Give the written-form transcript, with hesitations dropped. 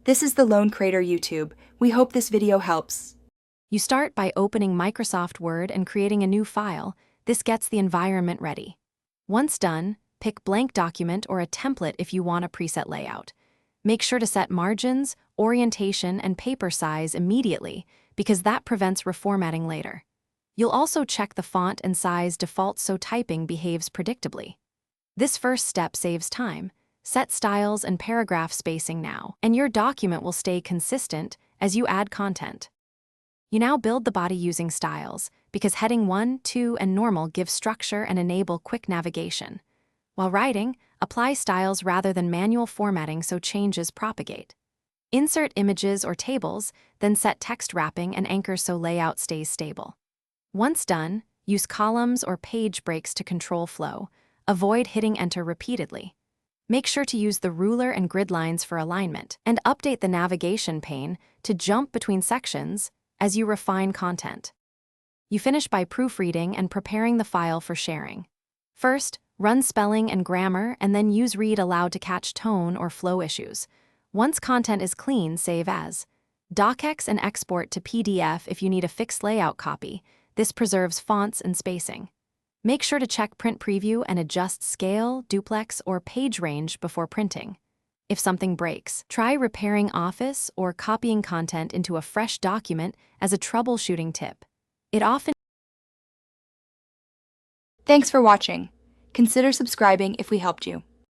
This is the Lone Creator YouTube. We hope this video helps. You start by opening Microsoft Word and creating a new file. This gets the environment ready. Once done, pick blank document or a template if you want a preset layout. Make sure to set margins, orientation, and paper size immediately because that prevents reformatting later. You'll also check the font and size default so typing behaves predictably. This first step saves time. Set styles and paragraph spacing now, and your document will stay consistent as you add content. You now build the body using styles, because heading 1, 2, and normal give structure and enable quick navigation. While writing, apply styles rather than manual formatting so changes propagate. Insert images or tables, then set text wrapping and anchors so layout stays stable. Once done, use columns or page breaks to control flow. Avoid hitting enter repeatedly. Make sure to use the ruler and grid lines for alignment, and update the navigation pane to jump between sections as you refine content. You finish by proofreading and preparing the file for sharing. First, run spelling and grammar, and then use read aloud to catch tone or flow issues. Once content is clean, save as. Docx and export to PDF if you need a fixed layout copy. This preserves fonts and spacing. Make sure to check print preview and adjust scale, duplex, or page range before printing. If something breaks, try repairing Office or copying content into a fresh document as a troubleshooting tip. Thanks for watching. Consider subscribing if we helped you.